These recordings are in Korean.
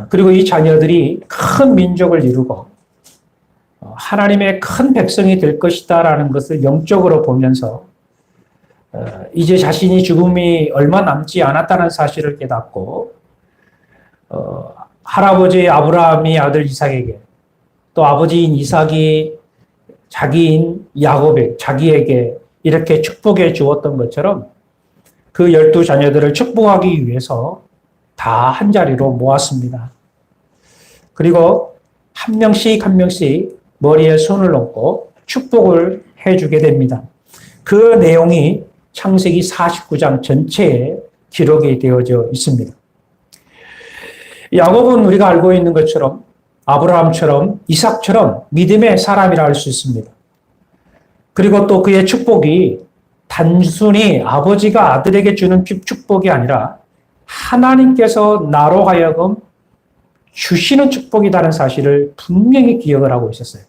그리고 이 자녀들이 큰 민족을 이루고 하나님의 큰 백성이 될 것이다라는 것을 영적으로 보면서 이제 자신이 죽음이 얼마 남지 않았다는 사실을 깨닫고 할아버지 아브라함이 아들 이삭에게 또 아버지인 이삭이 자기인 자기에게 이렇게 축복해 주었던 것처럼 그 12자녀들을 축복하기 위해서 다 한자리로 모았습니다. 그리고 한 명씩 한 명씩 머리에 손을 얹고 축복을 해주게 됩니다. 그 내용이 창세기 49장 전체에 기록이 되어져 있습니다. 야곱은 우리가 알고 있는 것처럼 아브라함처럼 이삭처럼 믿음의 사람이라 할 수 있습니다. 그리고 또 그의 축복이 단순히 아버지가 아들에게 주는 축복이 아니라 하나님께서 나로 하여금 주시는 축복이라는 사실을 분명히 기억을 하고 있었어요.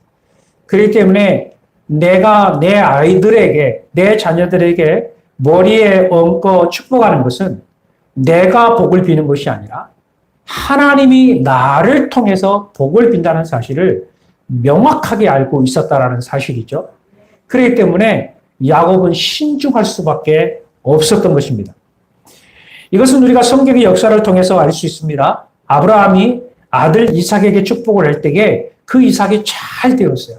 그렇기 때문에 내가 내 아이들에게, 내 자녀들에게 머리에 얹고 축복하는 것은 내가 복을 비는 것이 아니라 하나님이 나를 통해서 복을 빈다는 사실을 명확하게 알고 있었다는 사실이죠. 그렇기 때문에 야곱은 신중할 수밖에 없었던 것입니다. 이것은 우리가 성경의 역사를 통해서 알 수 있습니다. 아브라함이 아들 이삭에게 축복을 할 때에 그 이삭이 잘 되었어요.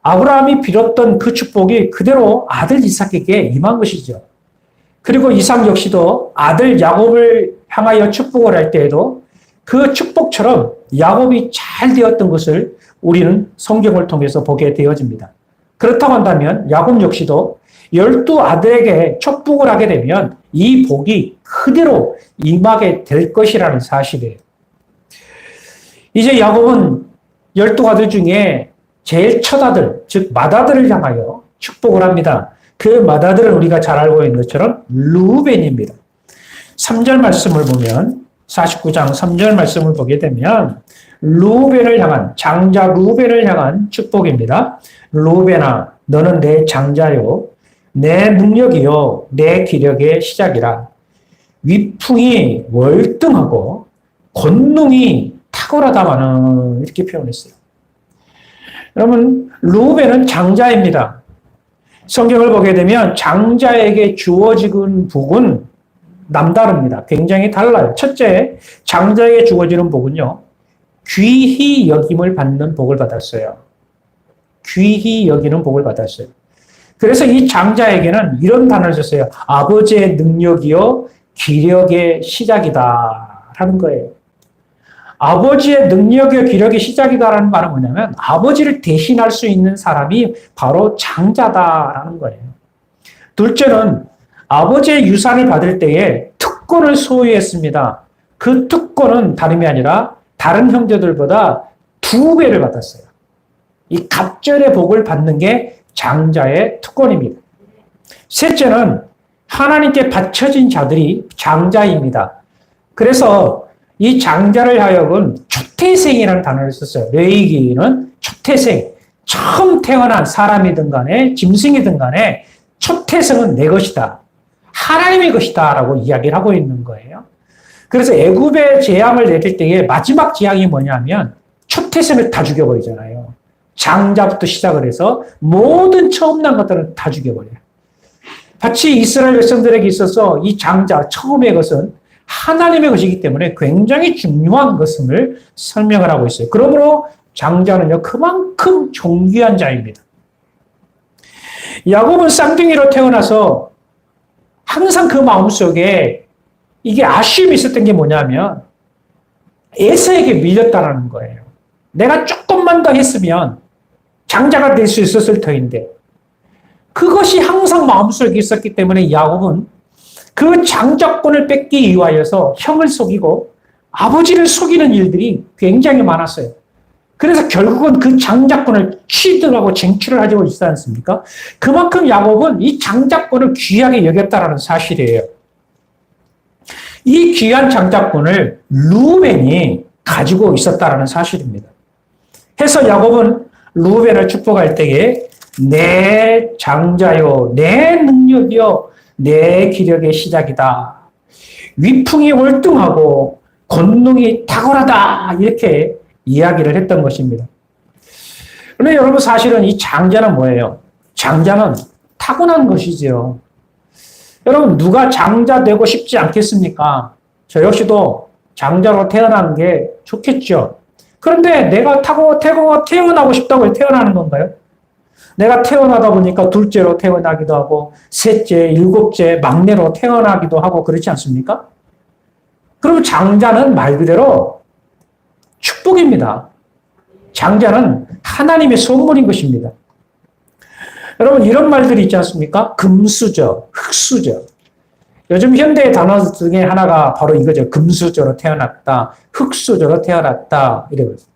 아브라함이 빌었던 그 축복이 그대로 아들 이삭에게 임한 것이죠. 그리고 이삭 역시도 아들 야곱을 향하여 축복을 할 때에도 그 축복처럼 야곱이 잘 되었던 것을 우리는 성경을 통해서 보게 되어집니다. 그렇다고 한다면 야곱 역시도 12아들에게 축복을 하게 되면 이 복이 그대로 임하게 될 것이라는 사실이에요. 이제 야곱은 12아들 중에 제일 첫 아들, 즉 맏아들을 향하여 축복을 합니다. 그 맏아들은 우리가 잘 알고 있는 것처럼 루벤입니다. 3절 말씀을 보면 49장 3절 말씀을 보게 되면 루벤을 향한 장자 루벤을 향한 축복입니다. 루벤아 너는 내 장자요 내 능력이요 내 기력의 시작이라. 위풍이 월등하고 권능이 탁월하다마는 이렇게 표현했어요. 여러분 루벤은 장자입니다. 성경을 보게 되면 장자에게 주어지는 복은 남다릅니다. 굉장히 달라요. 첫째, 장자에게 주어지는 복은요. 귀히 여김을 받는 복을 받았어요. 귀히 여기는 복을 받았어요. 그래서 이 장자에게는 이런 단어를 썼어요. 아버지의 능력이요 기력의 시작이다 라는 거예요. 아버지의 능력이요 기력의 시작이다라는 말은 뭐냐면 아버지를 대신할 수 있는 사람이 바로 장자다라는 거예요. 둘째는 아버지의 유산을 받을 때에 특권을 소유했습니다. 그 특권은 다름이 아니라 다른 형제들보다 2배를 받았어요. 이 갑절의 복을 받는 게 장자의 특권입니다. 셋째는 하나님께 바쳐진 자들이 장자입니다. 그래서 이 장자를 하여금 초태생이라는 단어를 썼어요. 레위기는 초태생, 처음 태어난 사람이든 간에 짐승이든 간에 초태생은 내 것이다. 하나님의 것이다 라고 이야기를 하고 있는 거예요. 그래서 애굽의 재앙을 내릴 때에 마지막 재앙이 뭐냐면 초태생을 다 죽여버리잖아요. 장자부터 시작을 해서 모든 처음 난 것들은 다 죽여버려요. 마치 이스라엘 백성들에게 있어서 이 장자, 처음의 것은 하나님의 것이기 때문에 굉장히 중요한 것임을 설명을 하고 있어요. 그러므로 장자는요, 그만큼 존귀한 자입니다. 야곱은 쌍둥이로 태어나서 항상 그 마음속에 이게 아쉬움이 있었던 게 뭐냐면 에서에게 밀렸다라는 거예요. 내가 조금만 더 했으면 장자가 될 수 있었을 터인데 그것이 항상 마음속에 있었기 때문에 야곱은 그 장자권을 뺏기 위하여서 형을 속이고 아버지를 속이는 일들이 굉장히 많았어요. 그래서 결국은 그 장자권을 취득하고 쟁취를 하고 있지 않습니까? 그만큼 야곱은 이 장자권을 귀하게 여겼다라는 사실이에요. 이 귀한 장자권을 루벤이 가지고 있었다라는 사실입니다. 해서 야곱은 루벤을 축복할 때에 내 장자요, 내 능력이요, 내 기력의 시작이다. 위풍이 월등하고 권능이 탁월하다 이렇게 이야기를 했던 것입니다. 그런데 여러분 사실은 이 장자는 뭐예요? 장자는 타고난 것이지요. 여러분 누가 장자 되고 싶지 않겠습니까? 저 역시도 장자로 태어나는 게 좋겠죠. 그런데 내가 태어나고 싶다고 태어나는 건가요? 내가 태어나다 보니까 둘째로 태어나기도 하고 셋째, 일곱째, 막내로 태어나기도 하고 그렇지 않습니까? 그럼 장자는 말 그대로 축복입니다. 장자는 하나님의 선물인 것입니다. 여러분 이런 말들이 있지 않습니까? 금수저, 흙수저. 요즘 현대의 단어 중에 하나가 바로 이거죠. 금수저로 태어났다, 흙수저로 태어났다 이래거든요.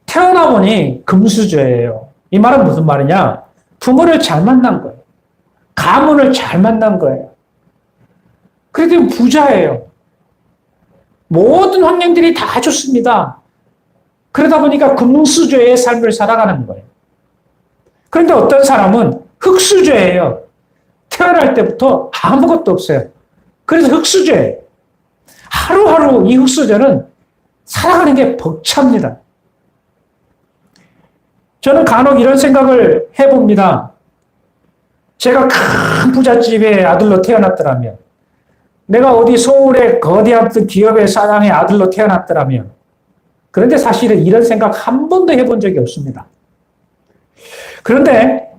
태어나 보니 금수저예요. 이 말은 무슨 말이냐? 부모를 잘 만난 거예요. 가문을 잘 만난 거예요. 그래도 부자예요. 모든 환경들이 다 좋습니다. 그러다 보니까 금수저의 삶을 살아가는 거예요. 그런데 어떤 사람은 흙수저예요. 태어날 때부터 아무것도 없어요. 그래서 흙수저예요. 하루하루 이 흙수저는 살아가는 게 벅찹니다. 저는 간혹 이런 생각을 해봅니다. 제가 큰 부잣집의 아들로 태어났더라면, 내가 어디 서울의 거대한 기업의 사장의 아들로 태어났더라면, 그런데 사실은 이런 생각 한 번도 해본 적이 없습니다. 그런데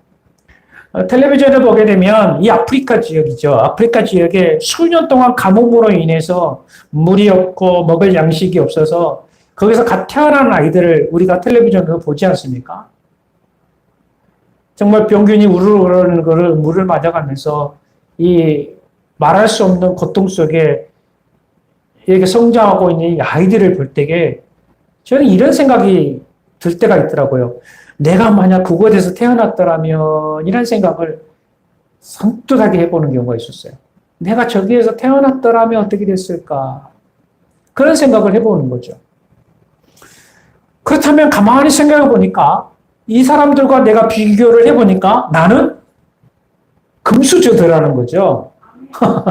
텔레비전을 보게 되면 이 아프리카 지역이죠. 아프리카 지역에 수년 동안 가뭄으로 인해서 물이 없고 먹을 양식이 없어서 거기서 갓 태어난 아이들을 우리가 텔레비전으로 보지 않습니까? 정말 병균이 우르르 그러는 거를 물을 맞아가면서 이 말할 수 없는 고통 속에 이렇게 성장하고 있는 이 아이들을 볼 때에 저는 이런 생각이 들 때가 있더라고요. 내가 만약 그곳에서 태어났더라면 이런 생각을 선뜻하게 해보는 경우가 있었어요. 내가 저기에서 태어났더라면 어떻게 됐을까? 그런 생각을 해보는 거죠. 그렇다면 가만히 생각해 보니까 이 사람들과 내가 비교를 해보니까 나는 금수저더라는 거죠.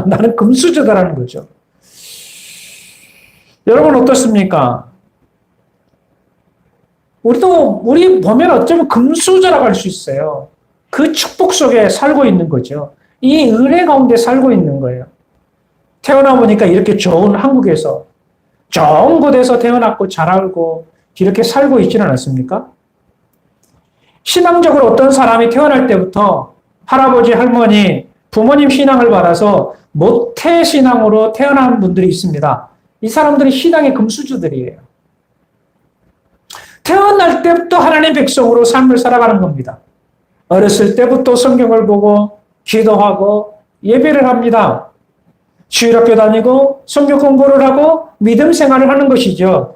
나는 금수저더라는 거죠. 여러분 어떻습니까? 우리 보면 어쩌면 금수저라고 할 수 있어요. 그 축복 속에 살고 있는 거죠. 이 은혜 가운데 살고 있는 거예요. 태어나 보니까 이렇게 좋은 한국에서, 좋은 곳에서 태어났고 자라고 이렇게 살고 있지는 않습니까? 신앙적으로 어떤 사람이 태어날 때부터 할아버지, 할머니, 부모님 신앙을 받아서 모태 신앙으로 태어난 분들이 있습니다. 이 사람들이 신앙의 금수저들이에요. 태어날 때부터 하나님 백성으로 삶을 살아가는 겁니다. 어렸을 때부터 성경을 보고 기도하고 예배를 합니다. 주일학교 다니고 성경 공부를 하고 믿음 생활을 하는 것이죠.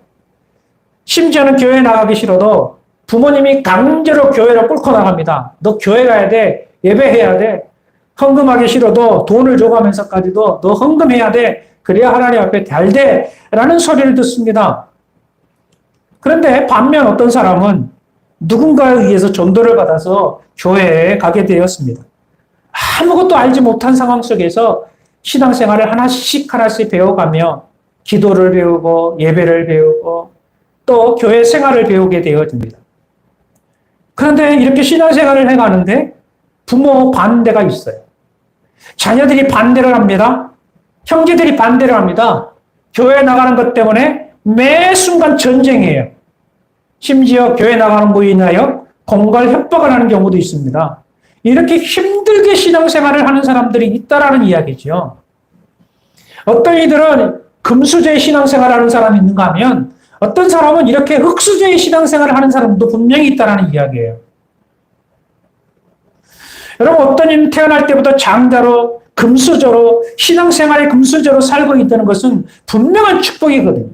심지어는 교회 나가기 싫어도 부모님이 강제로 교회로 끌고 나갑니다. 너 교회 가야 돼. 예배해야 돼. 헌금하기 싫어도 돈을 줘가면서까지도 너 헌금해야 돼. 그래야 하나님 앞에 잘 돼. 라는 소리를 듣습니다. 그런데 반면 어떤 사람은 누군가에 의해서 전도를 받아서 교회에 가게 되었습니다. 아무것도 알지 못한 상황 속에서 신앙생활을 하나씩 배워가며 기도를 배우고 예배를 배우고 또 교회 생활을 배우게 되어집니다. 그런데 이렇게 신앙생활을 해가는데 부모 반대가 있어요. 자녀들이 반대를 합니다. 형제들이 반대를 합니다. 교회 나가는 것 때문에 매 순간 전쟁이에요. 심지어 교회 나가는 부에 인하여 공갈 협박을 하는 경우도 있습니다. 이렇게 힘들게 신앙생활을 하는 사람들이 있다라는 이야기죠. 어떤 이들은 금수저의 신앙생활을 하는 사람이 있는가 하면 어떤 사람은 이렇게 흙수저의 신앙생활을 하는 사람도 분명히 있다라는 이야기예요. 여러분 어떤 이는 태어날 때부터 장자로 금수저로 신앙생활의 금수저로 살고 있다는 것은 분명한 축복이거든요.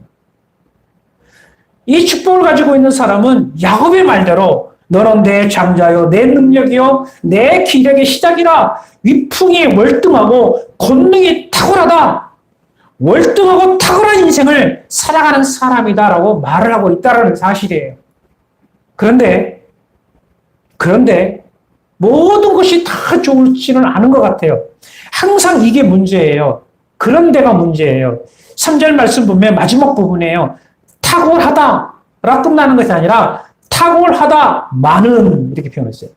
이 축복을 가지고 있는 사람은 야곱의 말대로 너는 내 장자요, 내 능력이요, 내 기력의 시작이라. 위풍이 월등하고 권능이 탁월하다. 월등하고 탁월한 인생을 살아가는 사람이다라고 말을 하고 있다는 사실이에요. 그런데 모든 것이 다 좋지는 않은 것 같아요. 항상 이게 문제예요. 그런 데가 문제예요. 3절 말씀 보면 마지막 부분이에요. 탁월하다라 끝나는 것이 아니라 탁월하다 많은 이렇게 표현했어요.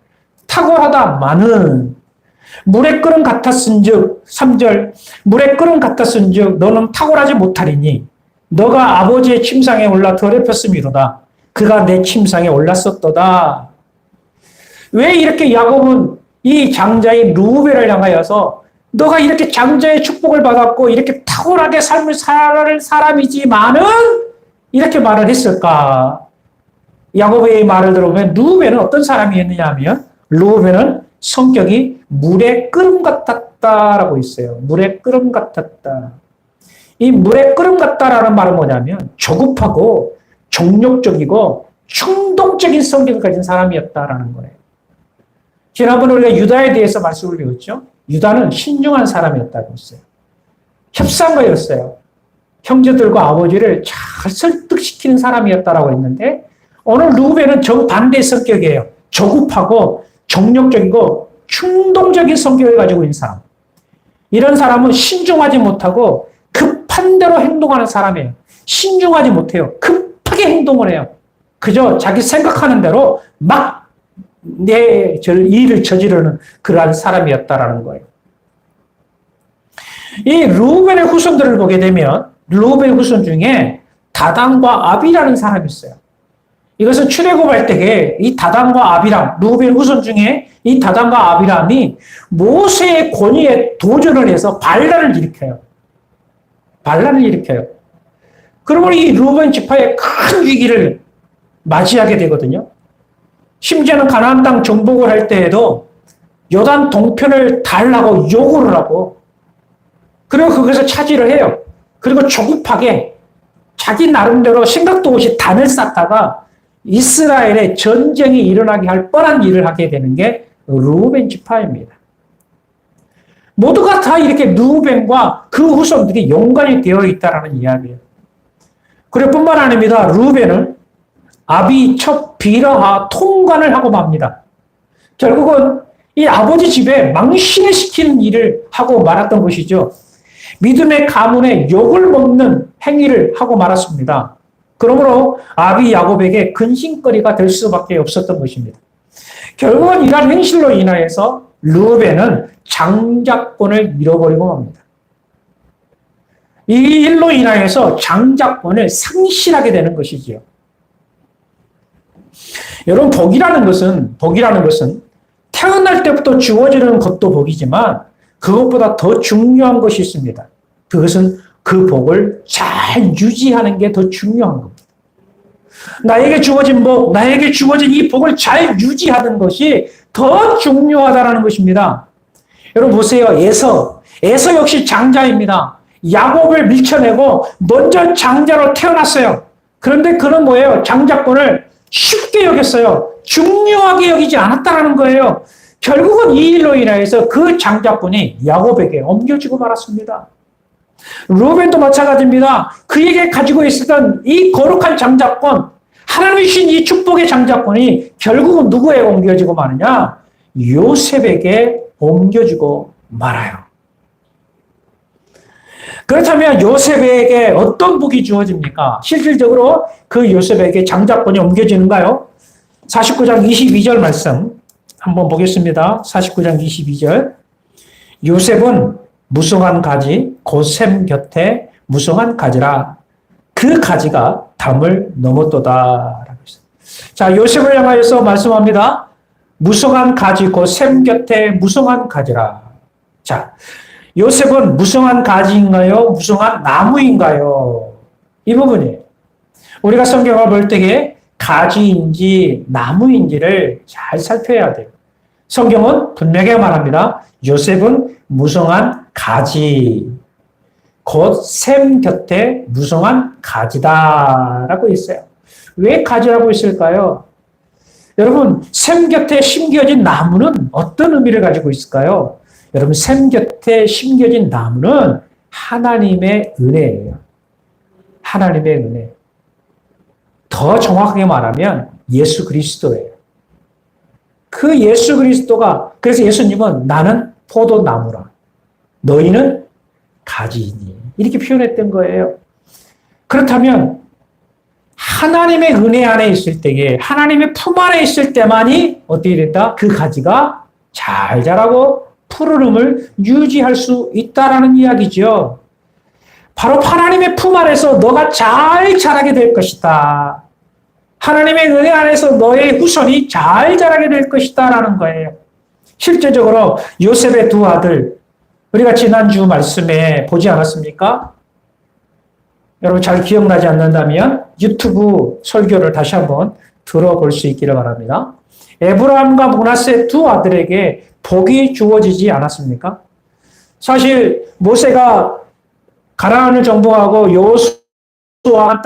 탁월하다 많은 물의 끓음 같았은즉 3절 물의 끓음 같았은즉 너는 탁월하지 못하리니 너가 아버지의 침상에 올라 더럽혔음이로다. 그가 내 침상에 올랐었도다. 왜 이렇게 야곱은 이 장자인 루벤을 향하여서 너가 이렇게 장자의 축복을 받았고 이렇게 탁월하게 삶을 살 사람이지만은 이렇게 말을 했을까? 야곱의 말을 들어보면 루벤은 어떤 사람이었느냐 하면 루벤은 성격이 물의 끓음 같았다라고 있어요. 물의 끓음 같았다. 이 물의 끓음 같다라는 말은 뭐냐면 조급하고 정욕적이고 충동적인 성격을 가진 사람이었다라는 거예요. 지난번에 우리가 유다에 대해서 말씀을 배웠죠. 유다는 신중한 사람이었다고 했어요. 협상가였어요. 형제들과 아버지를 잘 설득시키는 사람이었다라고 했는데 오늘 루벤은 정반대 성격이에요. 조급하고 정욕적이고 충동적인 성격을 가지고 있는 사람. 이런 사람은 신중하지 못하고 급한 대로 행동하는 사람이에요. 신중하지 못해요. 급하게 행동을 해요. 그저 자기 생각하는 대로 막 내 일을 저지르는 그러한 사람이었다라는 거예요. 이 루벤의 후손들을 보게 되면 루벤의 후손 중에 다단과 아비라는 사람이 있어요. 이것은 출애굽할 때에 이 다단과 아비람, 루벤 후손 중에 이 다단과 아비람이 모세의 권위에 도전을 해서 반란을 일으켜요. 반란을 일으켜요. 그러면 이 루벤 지파의 큰 위기를 맞이하게 되거든요. 심지어는 가나안 땅 정복을 할 때에도 요단 동편을 달라고 요구를 하고 그리고 거기서 차지를 해요. 그리고 조급하게 자기 나름대로 생각도 없이 단을 쌓다가 이스라엘에 전쟁이 일어나게 할 뻔한 일을 하게 되는 게 루벤 지파입니다. 모두가 다 이렇게 루벤과 그 후손들이 연관이 되어 있다는 이야기예요. 그리고 뿐만 아닙니다. 루벤은 아비 첩 비라하 통관을 하고 맙니다. 결국은 이 아버지 집에 망신을 시키는 일을 하고 말았던 것이죠. 믿음의 가문에 욕을 먹는 행위를 하고 말았습니다. 그러므로 아비 야곱에게 근심거리가 될 수밖에 없었던 것입니다. 결국은 이러한 행실로 인하여서 루벤은 장자권을 잃어버리고 맙니다. 이 일로 인하여서 장자권을 상실하게 되는 것이지요. 여러분, 복이라는 것은 태어날 때부터 주어지는 것도 복이지만 그것보다 더 중요한 것이 있습니다. 그것은 그 복을 잘 유지하는 게 더 중요한 겁니다. 나에게 주어진 복, 나에게 주어진 이 복을 잘 유지하는 것이 더 중요하다는 것입니다. 여러분 보세요. 에서 역시 장자입니다. 야곱을 밀쳐내고 먼저 장자로 태어났어요. 그런데 그는 뭐예요? 장자권을 쉽게 여겼어요. 중요하게 여기지 않았다는 거예요. 결국은 이 일로 인해서 그 장자권이 야곱에게 옮겨지고 말았습니다. 루벤도 마찬가지입니다. 그에게 가지고 있었던 이 거룩한 장자권, 하나님이 주신 이 축복의 장자권이 결국은 누구에게 옮겨지고 마느냐? 요셉에게 옮겨지고 말아요. 그렇다면 요셉에게 어떤 복이 주어집니까? 실질적으로 그 요셉에게 장자권이 옮겨지는가요? 49장 22절 말씀 한번 보겠습니다. 49장 22절. 요셉은 무성한 가지 곧 샘 곁에 무성한 가지라 그 가지가 담을 넘었도다. 자, 요셉을 향하여서 말씀합니다. 무성한 가지 곧 샘 곁에 무성한 가지라. 자, 요셉은 무성한 가지인가요? 무성한 나무인가요? 이 부분이에요. 우리가 성경을 볼 때에 가지인지 나무인지를 잘 살펴야 돼요. 성경은 분명히 말합니다. 요셉은 무성한 가지, 곧 샘 곁에 무성한 가지다라고 있어요. 왜 가지라고 있을까요? 여러분, 샘 곁에 심겨진 나무는 어떤 의미를 가지고 있을까요? 여러분, 샘 곁에 심겨진 나무는 하나님의 은혜예요. 하나님의 은혜. 더 정확하게 말하면 예수 그리스도예요. 그 예수 그리스도가, 그래서 예수님은 나는 포도나무라. 너희는 가지이니. 이렇게 표현했던 거예요. 그렇다면 하나님의 은혜 안에 있을 때에 하나님의 품 안에 있을 때만이 어떻게 된다? 그 가지가 잘 자라고 푸르름을 유지할 수 있다라는 이야기죠. 바로 하나님의 품 안에서 너가 잘 자라게 될 것이다. 하나님의 은혜 안에서 너의 후손이 잘 자라게 될 것이다 라는 거예요. 실제적으로 요셉의 두 아들, 우리가 지난주 말씀에 보지 않았습니까? 여러분 잘 기억나지 않는다면 유튜브 설교를 다시 한번 들어볼 수 있기를 바랍니다. 에브라임과 므낫세 두 아들에게 복이 주어지지 않았습니까? 사실 모세가 가나안을 정복하고 여호수아와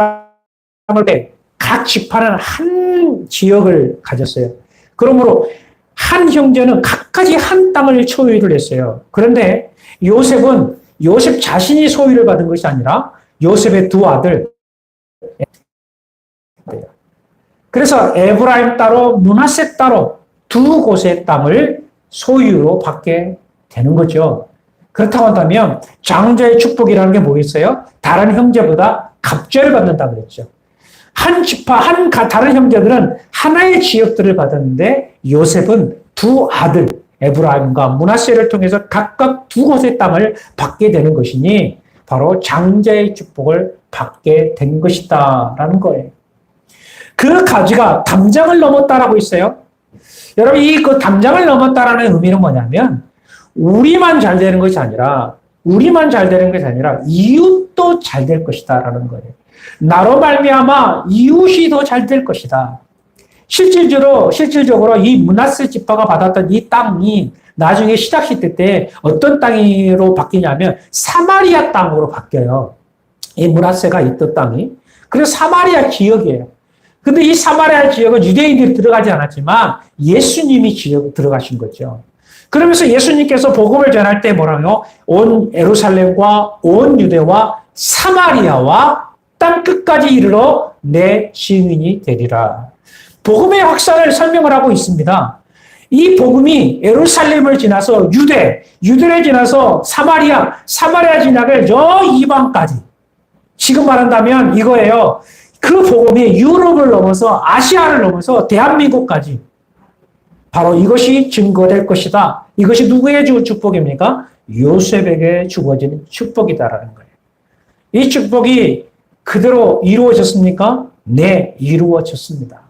땅을 빼 각 지파는 한 지역을 가졌어요. 그러므로 한 형제는 각가지 한 땅을 소유를 했어요. 그런데 요셉 자신이 소유를 받은 것이 아니라 요셉의 두 아들. 그래서 에브라임 따로 므낫세 따로 두 곳의 땅을 소유로 받게 되는 거죠. 그렇다고 한다면 장자의 축복이라는 게 뭐겠어요? 다른 형제보다 갑절을 받는다 그랬죠. 한 지파, 다른 형제들은 하나의 지역들을 받았는데 요셉은 두 아들 에브라임과 므낫세를 통해서 각각 두 곳의 땅을 받게 되는 것이니 바로 장자의 축복을 받게 된 것이다 라는 거예요. 그 가지가 담장을 넘었다라고 있어요. 여러분 그 담장을 넘었다라는 의미는 뭐냐면 우리만 잘 되는 것이 아니라 이웃도 잘 될 것이다 라는 거예요. 나로 말미암아 이웃이 더 잘 될 것이다. 실질적으로 이 므낫세 지파가 받았던 이 땅이 나중에 시작 시대 때 어떤 땅으로 바뀌냐면 사마리아 땅으로 바뀌어요. 이 므낫세가 있던 땅이. 그래서 사마리아 지역이에요. 근데 이 사마리아 지역은 유대인들이 들어가지 않았지만 예수님이 들어가신 거죠. 그러면서 예수님께서 복음을 전할 때 뭐라고요? 온 예루살렘과 온 유대와 사마리아와 땅 끝까지 이르러 내 증인이 되리라. 복음의 확산을 설명을 하고 있습니다. 이 복음이 예루살렘을 지나서 유대를 지나서 사마리아 지나서 저 이방까지. 지금 말한다면 이거예요. 그 복음이 유럽을 넘어서 아시아를 넘어서 대한민국까지. 바로 이것이 증거될 것이다. 이것이 누구의 축복입니까? 요셉에게 주어지는 축복이다라는 거예요. 이 축복이 그대로 이루어졌습니까? 네, 이루어졌습니다.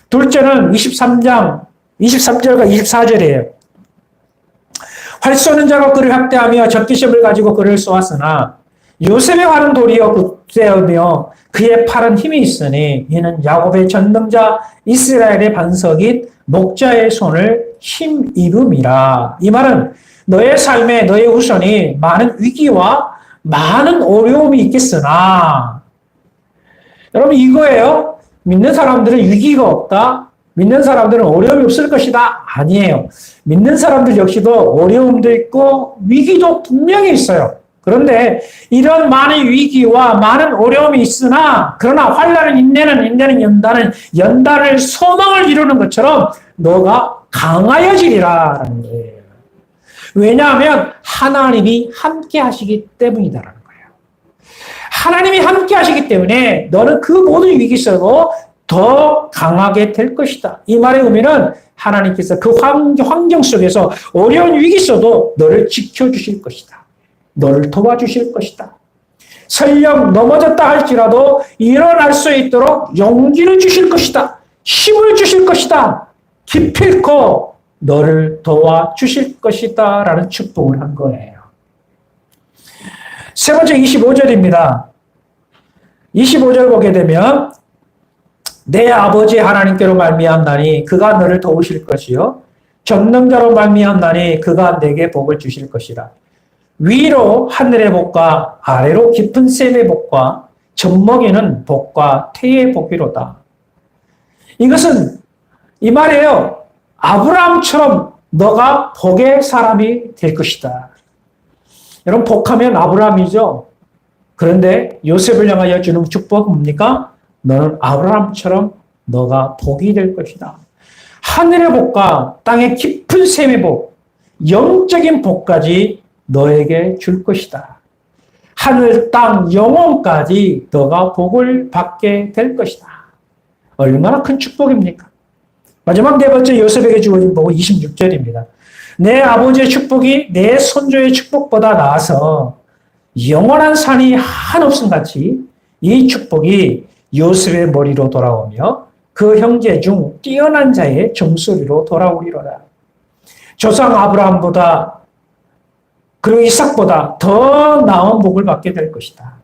둘째는 23절과 24절이에요. 활 쏘는 자가 그를 학대하며 적기심을 가지고 그를 쏘았으나 요셉의 활은 도리어 굳세우며 그의 팔은 힘이 있으니 이는 야곱의 전능자 이스라엘의 반석인 목자의 손을 힘입음이라. 이 말은 너의 삶에 너의 후손이 많은 위기와 많은 어려움이 있겠으나 여러분 이거예요. 믿는 사람들은 위기가 없다. 믿는 사람들은 어려움이 없을 것이다. 아니에요. 믿는 사람들 역시도 어려움도 있고 위기도 분명히 있어요. 그런데 이런 많은 위기와 많은 어려움이 있으나 그러나 환난은 인내는 연단을 소망을 이루는 것처럼 너가 강하여지리라는 거예요. 왜냐하면 하나님이 함께 하시기 때문이다라는 거예요. 하나님이 함께 하시기 때문에 너는 그 모든 위기 속에서 더 강하게 될 것이다. 이 말의 의미는 하나님께서 그 환경 속에서 어려운 위기 속에도 너를 지켜주실 것이다. 너를 도와주실 것이다. 설령 넘어졌다 할지라도 일어날 수 있도록 용기를 주실 것이다. 힘을 주실 것이다. 기필코 너를 도와주실 것이다. 라는 축복을 한 거예요. 세 번째 25절입니다. 25절 보게 되면 내 아버지 하나님께로 말미암나니 그가 너를 도우실 것이요 전능자로 말미암나니 그가 내게 복을 주실 것이라. 위로 하늘의 복과 아래로 깊은 샘의 복과 젖먹이는 복과 태의 복이로다. 이것은 이 말이에요. 아브라함처럼 너가 복의 사람이 될 것이다. 여러분 복하면 아브라함이죠. 그런데 요셉을 향하여 주는 축복은 뭡니까? 너는 아브라함처럼 너가 복이 될 것이다. 하늘의 복과 땅의 깊은 샘의 복, 영적인 복까지 너에게 줄 것이다. 하늘, 땅, 영혼까지 너가 복을 받게 될 것이다. 얼마나 큰 축복입니까? 마지막 네 번째 요셉에게 주어진 복은 26절입니다. 내 아버지의 축복이 내 손주의 축복보다 나아서 영원한 산이 한없음 같이 이 축복이 요셉의 머리로 돌아오며 그 형제 중 뛰어난 자의 종소리로 돌아오리로다. 조상 아브라함보다 그리고 이삭보다 더 나은 복을 받게 될 것이다.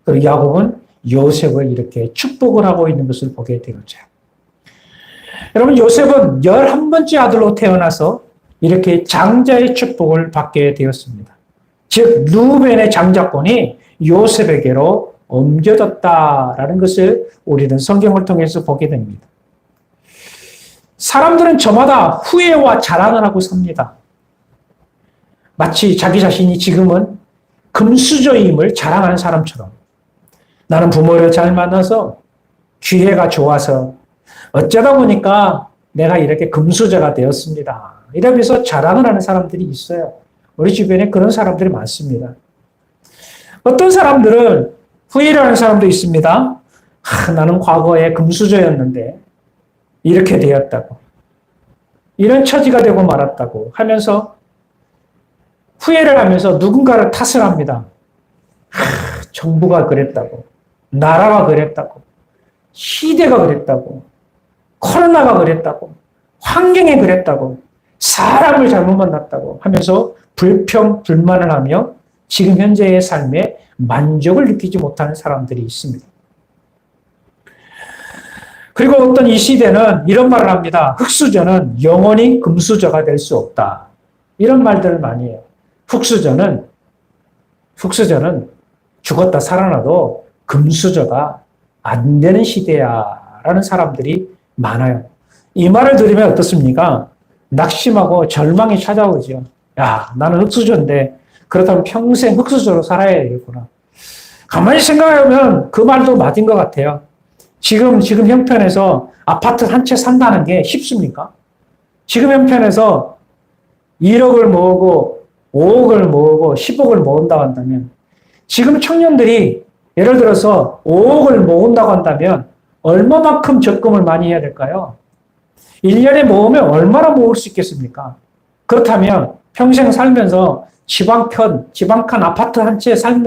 그리고 야곱은 요셉을 이렇게 축복을 하고 있는 것을 보게 되었죠. 여러분, 요셉은 11번째 아들로 태어나서 이렇게 장자의 축복을 받게 되었습니다. 즉 루벤의 장자권이 요셉에게로 옮겨졌다라는 것을 우리는 성경을 통해서 보게 됩니다. 사람들은 저마다 후회와 자랑을 하고 삽니다. 마치 자기 자신이 지금은 금수저임을 자랑하는 사람처럼 나는 부모를 잘 만나서 기회가 좋아서 어쩌다 보니까 내가 이렇게 금수저가 되었습니다. 이러면서 자랑을 하는 사람들이 있어요. 우리 주변에 그런 사람들이 많습니다. 어떤 사람들은 후회를 하는 사람도 있습니다. 나는 과거에 금수저였는데 이렇게 되었다고. 이런 처지가 되고 말았다고 하면서 후회를 하면서 누군가를 탓을 합니다. 정부가 그랬다고. 나라가 그랬다고. 시대가 그랬다고. 코로나가 그랬다고. 환경이 그랬다고. 사람을 잘못 만났다고 하면서 불평, 불만을 하며 지금 현재의 삶에 만족을 느끼지 못하는 사람들이 있습니다. 그리고 어떤 이 시대는 이런 말을 합니다. 흙수저는 영원히 금수저가 될 수 없다. 이런 말들을 많이 해요. 흙수저는 죽었다 살아나도 금수저가 안 되는 시대야 라는 사람들이 많아요. 이 말을 들으면 어떻습니까? 낙심하고 절망이 찾아오죠. 야, 나는 흙수저인데 그렇다면 평생 흙수저로 살아야 되겠구나. 가만히 생각해보면 그 말도 맞은 것 같아요. 지금 형편에서 아파트 한 채 산다는 게 쉽습니까? 지금 형편에서 1억을 모으고 5억을 모으고 10억을 모은다고 한다면 지금 청년들이 예를 들어서 5억을 모은다고 한다면 얼마만큼 적금을 많이 해야 될까요? 1년에 모으면 얼마나 모을 수 있겠습니까? 그렇다면 평생 살면서 집 한 칸 아파트 한 채 살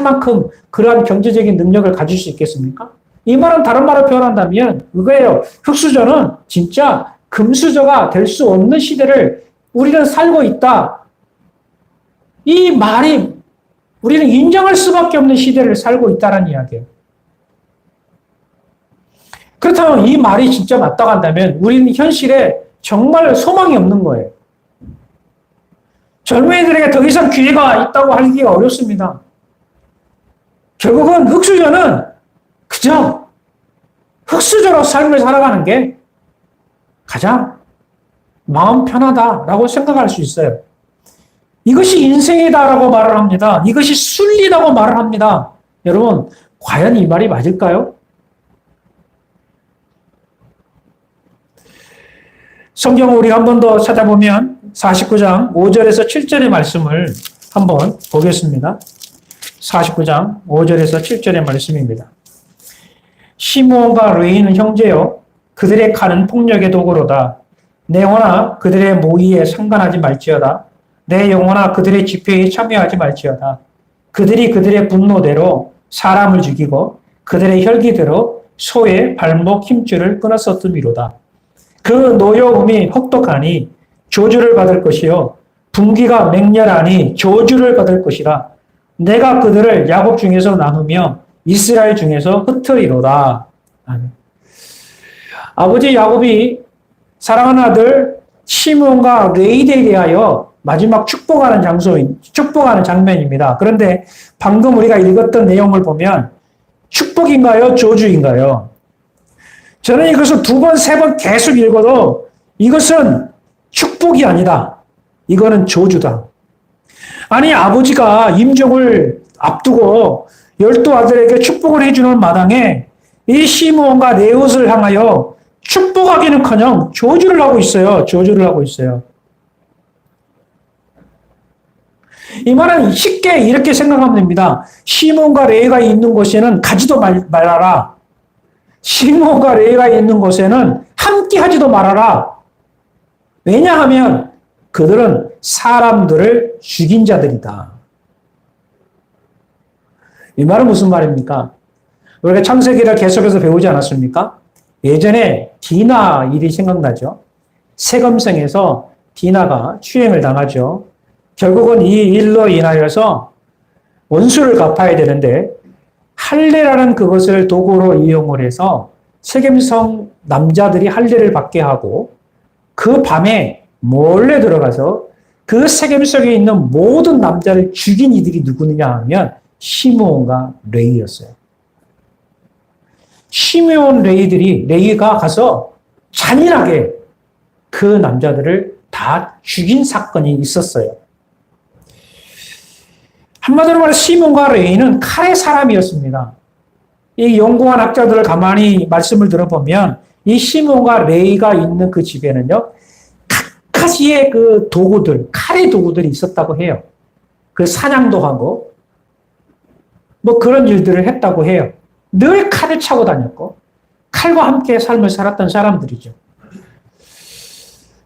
만큼 그러한 경제적인 능력을 가질 수 있겠습니까? 이 말은 다른 말로 표현한다면 그거예요. 흙수저는 진짜 금수저가 될 수 없는 시대를 우리는 살고 있다. 이 말이 우리는 인정할 수밖에 없는 시대를 살고 있다는 이야기예요. 그렇다면 이 말이 진짜 맞다고 한다면 우리는 현실에 정말 소망이 없는 거예요. 젊은이들에게 더 이상 기회가 있다고 하기가 어렵습니다. 결국은 흙수저는 그저 흙수저로 삶을 살아가는 게 가장 마음 편하다라고 생각할 수 있어요. 이것이 인생이다라고 말을 합니다. 이것이 순리라고 말을 합니다. 여러분, 과연 이 말이 맞을까요? 성경을 우리가 한 번 더 찾아보면 49장 5절에서 7절의 말씀을 한번 보겠습니다. 49장 5절에서 7절의 말씀입니다. 시므온과 레위는 형제요 그들의 칼은 폭력의 도구로다. 내 영혼아 그들의 모의에 상관하지 말지어다. 내 영혼아 그들의 집회에 참여하지 말지어다. 그들이 그들의 분노대로 사람을 죽이고 그들의 혈기대로 소의 발목 힘줄을 끊었었음이로다. 그 노여움이 혹독하니 저주를 받을 것이요 분기가 맹렬하니 저주를 받을 것이라. 내가 그들을 야곱 중에서 나누며 이스라엘 중에서 흩으리로다. 아버지 야곱이 사랑하는 아들 시므온과 레위에 대하여 마지막 축복하는 장면입니다. 그런데 방금 우리가 읽었던 내용을 보면 축복인가요? 저주인가요? 저는 이것을 2번, 3번 계속 읽어도 이것은 축복이 아니다. 이거는 저주다. 아니, 아버지가 임종을 앞두고 12아들에게 축복을 해주는 마당에 이 시므온과 레윗을 향하여 축복하기는커녕 저주를 하고 있어요. 저주를 하고 있어요. 이 말은 쉽게 이렇게 생각하면 됩니다. 시몬과 레위가 있는 곳에는 가지도 말아라. 시몬과 레위가 있는 곳에는 함께 하지도 말아라. 왜냐하면 그들은 사람들을 죽인 자들이다. 이 말은 무슨 말입니까? 우리가 창세기를 계속해서 배우지 않았습니까? 예전에 디나 일이 생각나죠. 세검성에서 디나가 추행을 당하죠. 결국은 이 일로 인하여서 원수를 갚아야 되는데 할례라는 그것을 도구로 이용을 해서 세겜성 남자들이 할례를 받게 하고 그 밤에 몰래 들어가서 그 세겜성에 있는 모든 남자를 죽인 이들이 누구느냐 하면 시므온과 레위였어요. 시므온 레위가 가서 잔인하게 그 남자들을 다 죽인 사건이 있었어요. 한마디로 말해 시몬과 레위는 칼의 사람이었습니다. 이 연구한 학자들을 가만히 말씀을 들어보면 이 시몬과 레위가 있는 그 집에는요, 각가지의 그 도구들, 칼의 도구들이 있었다고 해요. 그 사냥도 하고, 뭐 그런 일들을 했다고 해요. 늘 칼을 차고 다녔고, 칼과 함께 삶을 살았던 사람들이죠.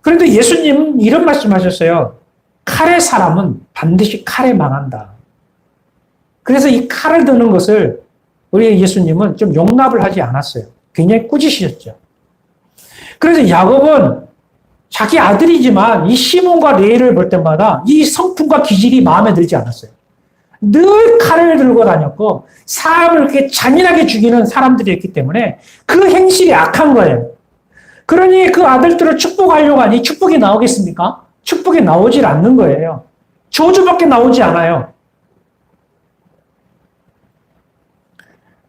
그런데 예수님은 이런 말씀 하셨어요. 칼의 사람은 반드시 칼에 망한다. 그래서 이 칼을 드는 것을 우리 예수님은 좀 용납을 하지 않았어요. 굉장히 꾸짖으셨죠. 그래서 야곱은 자기 아들이지만 이 시몬과 레위를 볼 때마다 이 성품과 기질이 마음에 들지 않았어요. 늘 칼을 들고 다녔고 사람을 이렇게 잔인하게 죽이는 사람들이었기 때문에 그 행실이 악한 거예요. 그러니 그 아들들을 축복하려고 하니 축복이 나오겠습니까? 축복이 나오질 않는 거예요. 저주밖에 나오지 않아요.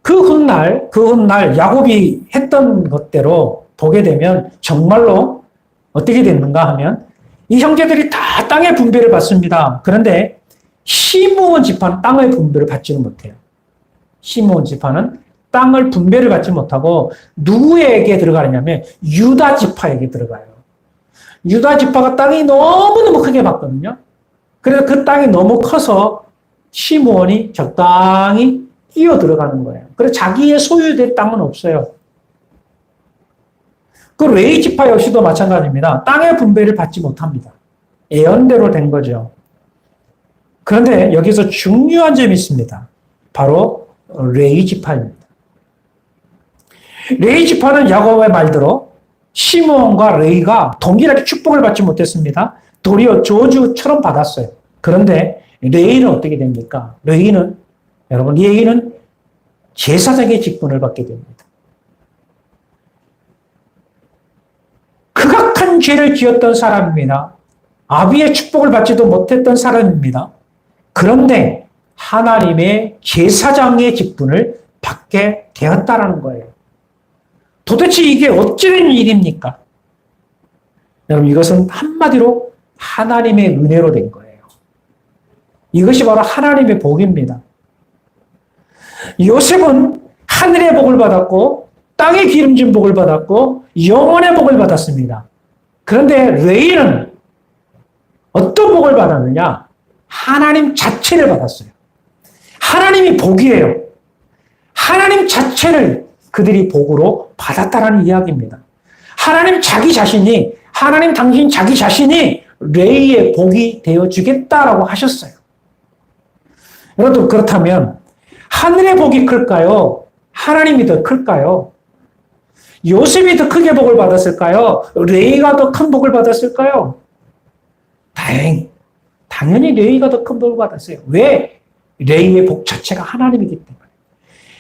그 훗날 야곱이 했던 것대로 보게 되면 정말로 어떻게 됐는가 하면 이 형제들이 다 땅의 분배를 받습니다. 그런데 시므온 지파는 땅의 분배를 받지는 못해요. 시므온 지파는 땅을 분배를 받지 못하고 누구에게 들어가느냐면 유다 지파에게 들어가요. 유다 지파가 땅이 너무너무 크게 받거든요. 그래서 그 땅이 너무 커서 시므온이 적당히 끼어 들어가는 거예요. 그래서 자기의 소유될 땅은 없어요. 그 레위 지파 역시도 마찬가지입니다. 땅의 분배를 받지 못합니다. 예언대로 된 거죠. 그런데 여기서 중요한 점이 있습니다. 바로 레위 지파입니다. 레위 지파는 야곱의 말대로 시므온과 레위가 동일하게 축복을 받지 못했습니다. 도리어 저주처럼 받았어요. 그런데 레위는 어떻게 됩니까? 레위는 제사장의 직분을 받게 됩니다. 극악한 죄를 지었던 사람입니다. 아비의 축복을 받지도 못했던 사람입니다. 그런데 하나님의 제사장의 직분을 받게 되었다라는 거예요. 도대체 이게 어찌된 일입니까? 여러분, 이것은 한마디로 하나님의 은혜로 된 거예요. 이것이 바로 하나님의 복입니다. 요셉은 하늘의 복을 받았고 땅의 기름진 복을 받았고 영원의 복을 받았습니다. 그런데 레위는 어떤 복을 받았느냐? 하나님 자체를 받았어요. 하나님이 복이에요. 하나님 자체를 그들이 복으로 받았다라는 이야기입니다. 하나님 당신 자기 자신이 레위의 복이 되어주겠다라고 하셨어요. 여러분, 그렇다면 하늘의 복이 클까요? 하나님이 더 클까요? 요셉이 더 크게 복을 받았을까요? 레위가 더 큰 복을 받았을까요? 당연히 레위가 더 큰 복을 받았어요. 왜? 레위의 복 자체가 하나님이기 때문에.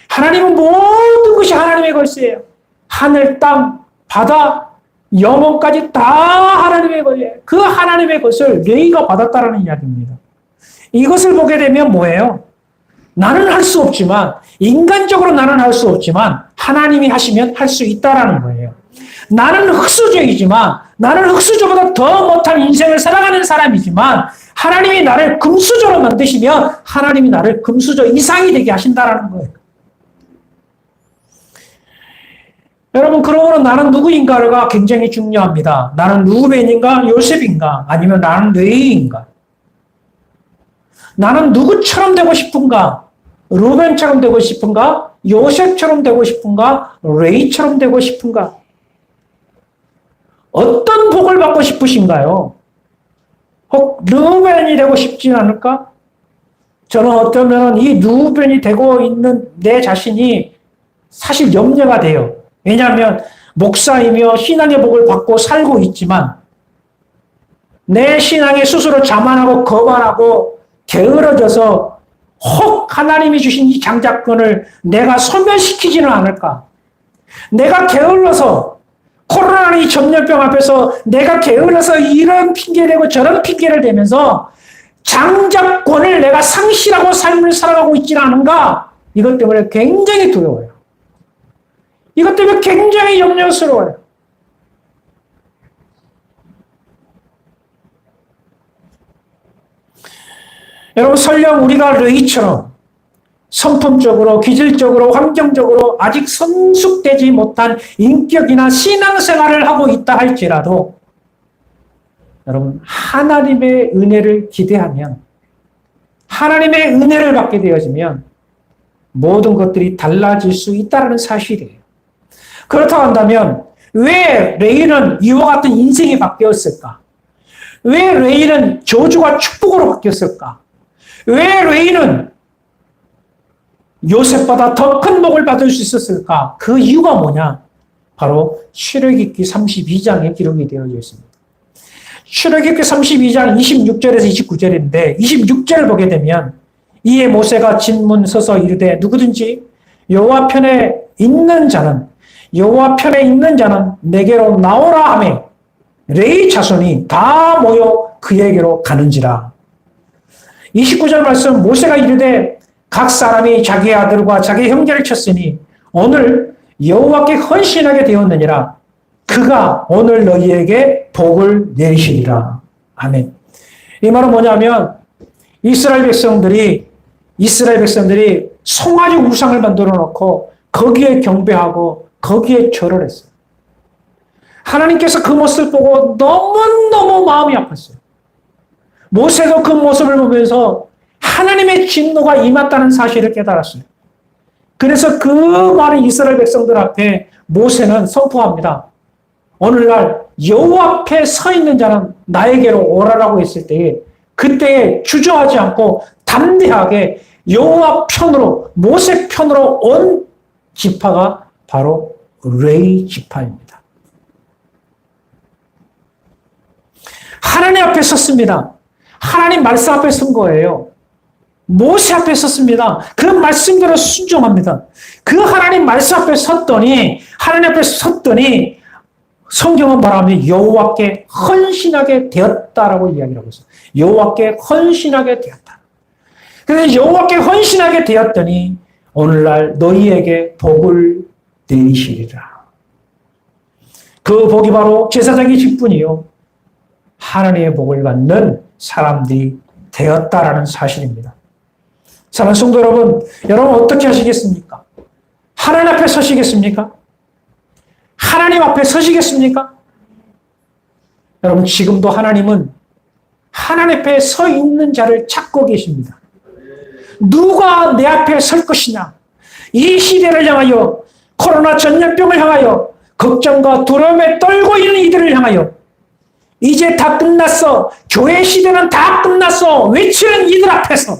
하나님은 모든 것이 하나님의 것이에요. 하늘, 땅, 바다, 영혼까지 다 하나님의 것이에요. 그 하나님의 것을 레위가 받았다라는 이야기입니다. 이것을 보게 되면 뭐예요? 나는 할 수 없지만, 인간적으로 나는 할 수 없지만 하나님이 하시면 할 수 있다라는 거예요. 나는 흙수저이지만, 나는 흙수저보다 더 못한 인생을 살아가는 사람이지만 하나님이 나를 금수저로 만드시면 하나님이 나를 금수저 이상이 되게 하신다라는 거예요. 여러분, 그러므로 나는 누구인가가 굉장히 중요합니다. 나는 루벤인가 요셉인가 아니면 나는 레위인가. 나는 누구처럼 되고 싶은가? 루벤처럼 되고 싶은가? 요셉처럼 되고 싶은가? 레이처럼 되고 싶은가? 어떤 복을 받고 싶으신가요? 혹 루벤이 되고 싶진 않을까? 저는 어쩌면 이 루벤이 되고 있는 내 자신이 사실 염려가 돼요. 왜냐하면 목사이며 신앙의 복을 받고 살고 있지만 내 신앙이 스스로 자만하고 거만하고 게으러져서 혹 하나님이 주신 이 장자권을 내가 소멸시키지는 않을까? 내가 게을러서 코로나 이 전염병 앞에서 내가 게을러서 이런 핑계를 대고 저런 핑계를 대면서 장자권을 내가 상실하고 삶을 살아가고 있지는 않은가? 이것 때문에 굉장히 두려워요. 이것 때문에 굉장히 염려스러워요. 여러분, 설령 우리가 레이처럼 성품적으로, 기질적으로, 환경적으로 아직 성숙되지 못한 인격이나 신앙생활을 하고 있다 할지라도 여러분, 하나님의 은혜를 기대하면, 하나님의 은혜를 받게 되어지면 모든 것들이 달라질 수 있다는 사실이에요. 그렇다고 한다면 왜 레이는 이와 같은 인생이 바뀌었을까? 왜 레이는 저주가 축복으로 바뀌었을까? 왜 레이는 요셉보다 더 큰 복을 받을 수 있었을까? 그 이유가 뭐냐? 바로 출애굽기 32장에 기록이 되어져 있습니다. 출애굽기 32장 26절에서 29절인데 26절을 보게 되면 이에 모세가 진문 서서 이르되 누구든지 여호와 편에 있는 자는 내게로 나오라 하매 레위 자손이 다 모여 그에게로 가는지라. 29절 말씀 모세가 이르되 각 사람이 자기 아들과 자기 형제를 쳤으니 오늘 여호와께 헌신하게 되었느니라. 그가 오늘 너희에게 복을 내리시리라. 아멘. 이 말은 뭐냐면 이스라엘 백성들이 송아지 우상을 만들어 놓고 거기에 경배하고 거기에 절을 했어요. 하나님께서 그 모습을 보고 너무너무 마음이 아팠어요. 모세도 그 모습을 보면서 하나님의 진노가 임했다는 사실을 깨달았어요. 그래서 그 많은 이스라엘 백성들 앞에 모세는 선포합니다. 오늘날 여호와 앞에 서 있는 자는 나에게로 오라라고 했을 때에 그때에 주저하지 않고 담대하게 여호와 편으로 모세 편으로 온 지파가 바로 레위 지파입니다. 하나님 앞에 섰습니다. 하나님 말씀 앞에 선 거예요. 모세 앞에 섰습니다. 그 말씀대로 순종합니다. 그 하나님 말씀 앞에 섰더니 성경은 말하면 여호와께 헌신하게 되었다라고 이야기를 하고 있어요. 여호와께 헌신하게 되었다. 그래서 여호와께 헌신하게 되었더니 오늘날 너희에게 복을 내리시리라. 그 복이 바로 제사장의 직분이요 하나님의 복을 받는 사람들이 되었다라는 사실입니다. 사랑하는 성도 여러분 어떻게 하시겠습니까? 하나님 앞에 서시겠습니까? 하나님 앞에 서시겠습니까? 여러분 지금도 하나님은 하나님 앞에 서 있는 자를 찾고 계십니다. 누가 내 앞에 설 것이냐? 이 시대를 향하여 코로나 전염병을 향하여 걱정과 두려움에 떨고 있는 이들을 향하여 이제 다 끝났어. 교회 시대는 다 끝났어. 외치는 이들 앞에서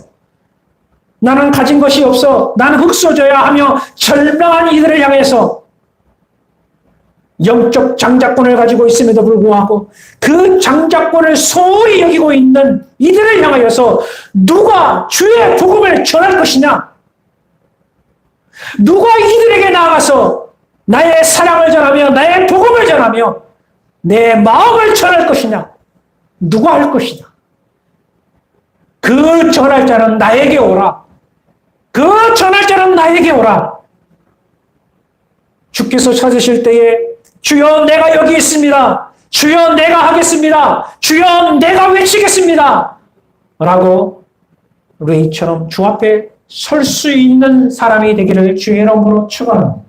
나는 가진 것이 없어. 나는 흙소져야 하며 절망한 이들을 향해서 영적 장자권을 가지고 있음에도 불구하고 그 장자권을 소홀히 여기고 있는 이들을 향하여서 누가 주의 복음을 전할 것이냐? 누가 이들에게 나아가서 나의 사랑을 전하며 나의 복음을 전하며 내 마음을 전할 것이냐? 누가 할 것이냐? 그 전할 자는 나에게 오라. 그 전할 자는 나에게 오라. 주께서 찾으실 때에 주여 내가 여기 있습니다. 주여 내가 하겠습니다. 주여 내가 외치겠습니다. 라고 레이처럼 주 앞에 설 수 있는 사람이 되기를 주의 이름으로 축원합니다.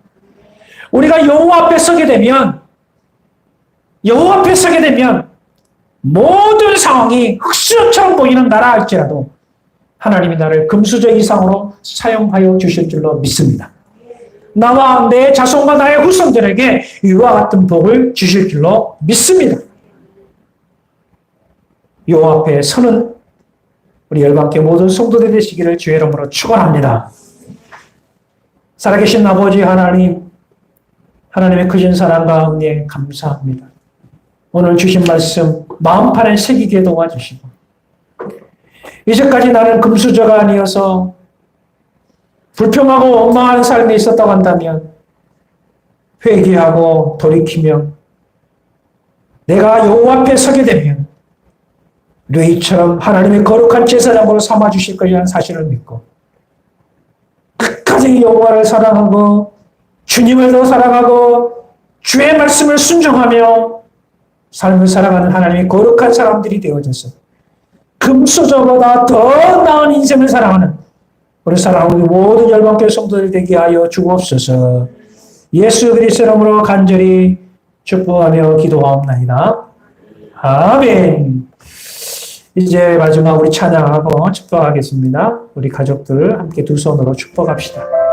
우리가 여호와 앞에 서게 되면 모든 상황이 흙수저처럼 보이는 나라 할지라도 하나님이 나를 금수저 이상으로 사용하여 주실 줄로 믿습니다. 나와 내 자손과 나의 후손들에게 이와 같은 복을 주실 줄로 믿습니다. 요 앞에 서는 우리 열방교회 모든 성도들 되시기를 주의 이름으로 축원합니다. 살아계신 아버지 하나님, 하나님의 크신 사랑과 은혜에 감사합니다. 오늘 주신 말씀 마음판에 새기게 도와주시고 이제까지 나는 금수저가 아니어서 불평하고 원망하는 삶이 있었다고 한다면 회개하고 돌이키며 내가 여호와 앞에 서게 되면 레위처럼 하나님의 거룩한 제사장으로 삼아주실 것이라는 사실을 믿고 끝까지 여호와를 사랑하고 주님을 더 사랑하고 주의 말씀을 순종하며 삶을 살아가는 하나님의 거룩한 사람들이 되어져서 금수저보다 더 나은 인생을 살아가는 우리 사랑하는 모든 열방교회 성도들 되게 하여 주옵소서. 예수 그리스도 이름으로 간절히 축복하며 기도하옵나이다. 아멘. 이제 마지막 우리 찬양하고 축복하겠습니다. 우리 가족들 함께 두 손으로 축복합시다.